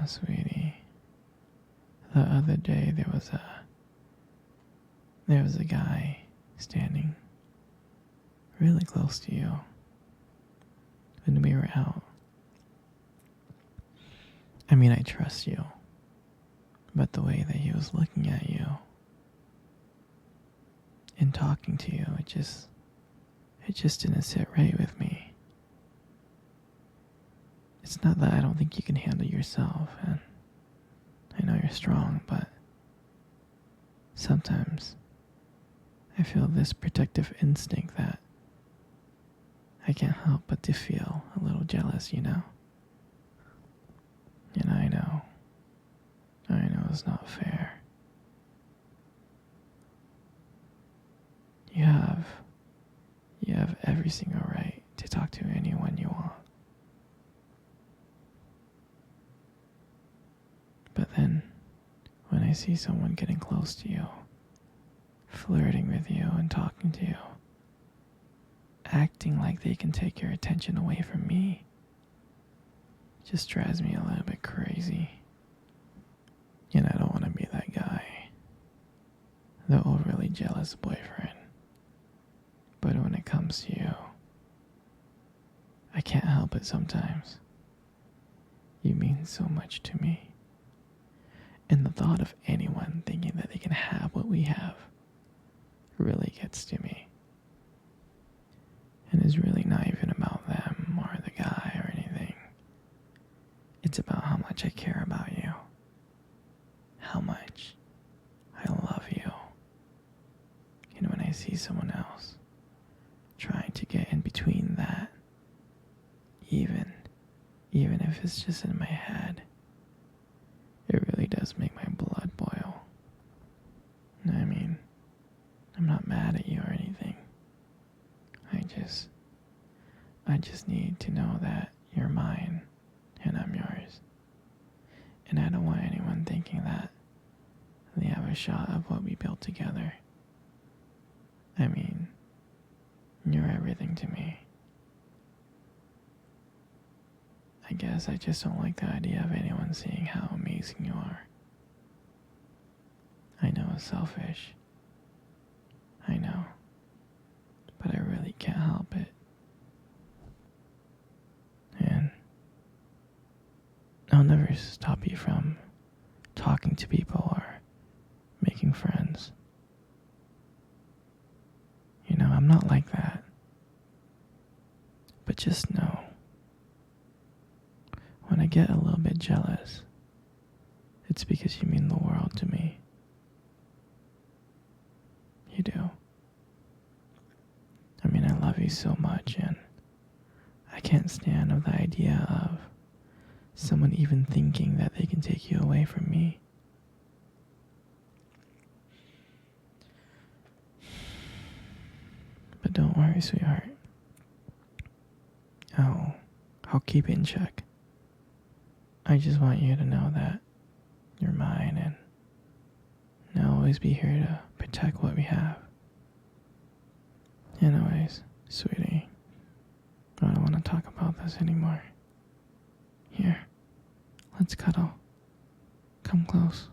Sweetie, the other day there was a guy standing really close to you when we were out. I mean, I trust you, but the way that he was looking at you and talking to you, it just didn't sit right with me. It's not that I don't think you can handle yourself, and I know you're strong, but sometimes I feel this protective instinct that I can't help but to feel a little jealous, you know? And I know it's not fair. You have every single right to talk to anyone you want. But then, when I see someone getting close to you, flirting with you and talking to you, acting like they can take your attention away from me, it just drives me a little bit crazy. And I don't want to be that guy, the overly jealous boyfriend. But when it comes to you, I can't help it sometimes. You mean so much to me. And the thought of anyone thinking that they can have what we have really gets to me. And it's really not even about them or the guy or anything. It's about how much I care about you. How much I love you. And when I see someone else trying to get in between that, even if it's just in my head, it really does make my blood boil. I mean, I'm not mad at you or anything. I just need to know that you're mine and I'm yours. And I don't want anyone thinking that they have a shot of what we built together. I mean, you're everything to me. I guess I just don't like the idea of anyone seeing how amazing you are. I know it's selfish. I know. But I really can't help it. And I'll never stop you from talking to people or making friends. You know, I'm not like that. But just know, when I get a little bit jealous, it's because you mean the world to me. You do. I mean, I love you so much, and I can't stand the idea of someone even thinking that they can take you away from me. But don't worry, sweetheart. I'll keep it in check. I just want you to know that you're mine, and I'll always be here to protect what we have. Anyways, sweetie, I don't want to talk about this anymore. Here, let's cuddle. Come close.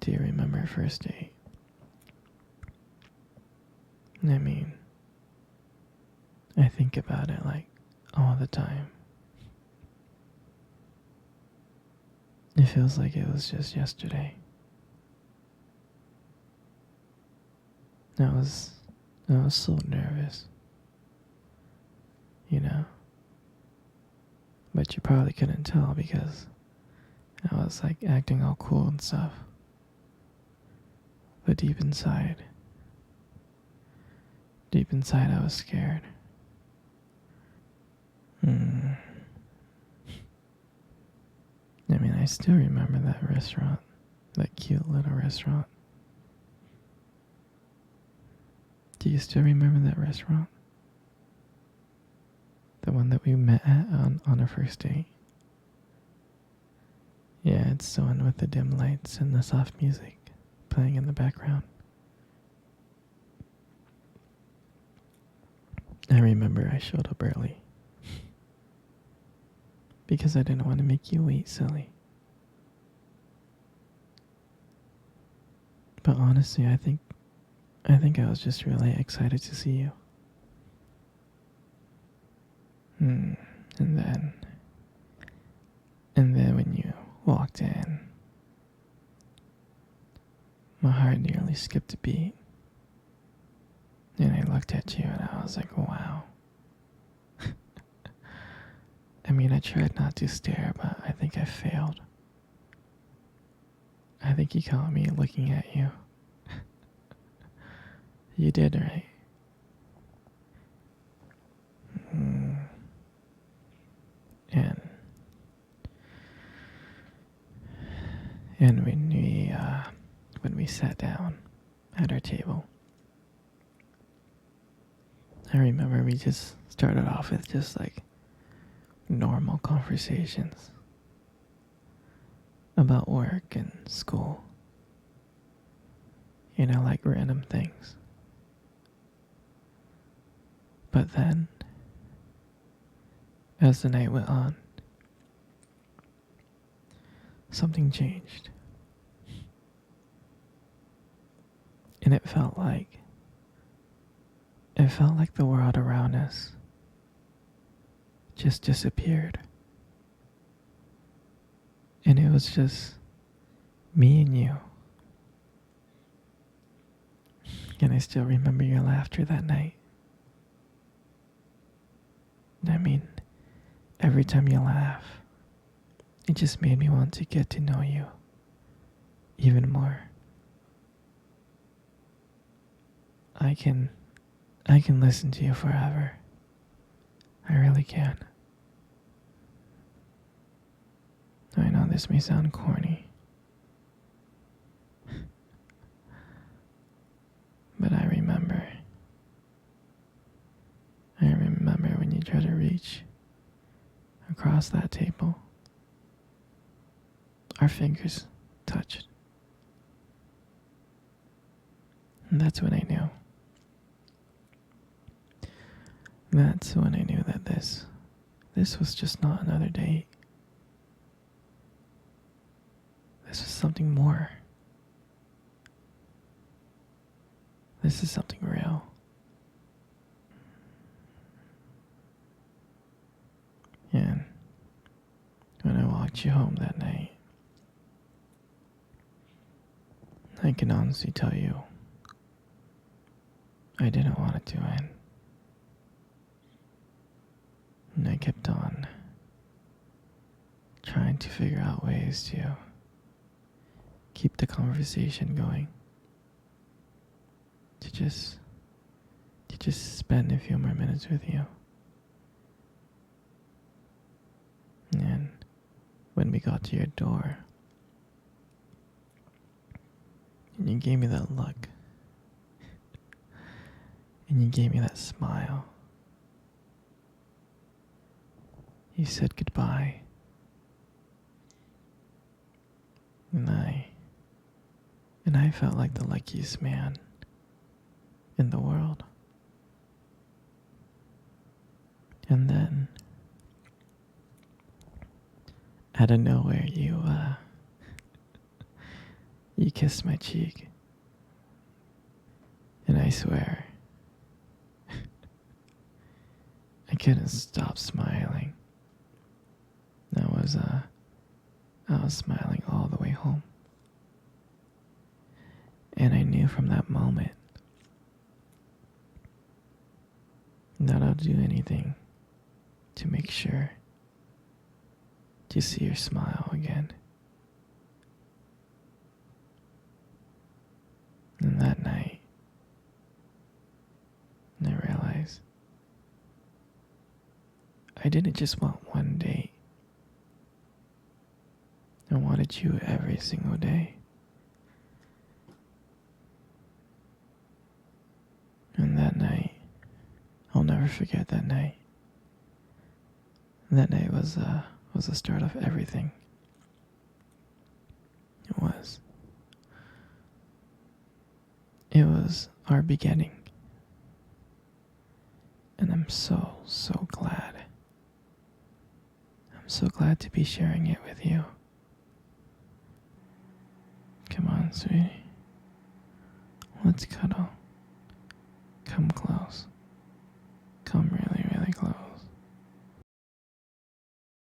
Do you remember first date? I mean, I think about it like all the time. It feels like it was just yesterday. I was so nervous, you know. But you probably couldn't tell because I was like acting all cool and stuff. But deep inside I was scared. I mean, I still remember that restaurant, that cute little restaurant. Do you still remember that restaurant? The one that we met at on our first date? Yeah, it's the one with the dim lights and the soft music playing in the background. I remember I showed up early because I didn't want to make you wait, silly. But honestly, I think I was just really excited to see you. Hmm. And then and then when you walked in, my heart nearly skipped a beat. And I looked at you and I was like, wow. I mean, I tried not to stare, but I think I failed. I think you caught me looking at you. You did, right? Mm. And and when we sat down at our table, I remember we just started off with just like normal conversations about work and school. Like random things. But then, as the night went on, something changed. And it felt like the world around us just disappeared. And it was just me and you. And I still remember your laughter that night. I mean, every time you laugh, it just made me want to get to know you even more. I can listen to you forever. I really can. I know this may sound corny, but I remember. I remember when you tried to reach across that table. Our fingers touched. And that's when I knew. That's when I knew that this was just not another date. This was something more. This is something real. And when I walked you home that night, I can honestly tell you, I didn't want it to end. And I kept on trying to figure out ways to keep the conversation going. To just spend a few more minutes with you. And when we got to your door, and you gave me that look, and you gave me that smile, you said goodbye, and I felt like the luckiest man in the world. And then, out of nowhere, you kissed my cheek. And I swear, I couldn't stop smiling. I was smiling all the way home. And I knew from that moment that I'll do anything to make sure to see your smile again. And that night, I realized I didn't just want one date. I wanted you every single day. And that night, I'll never forget that night. That night was the start of everything. It was our beginning. And I'm so, so glad. I'm so glad to be sharing it with you. Come on, sweetie. Let's cuddle.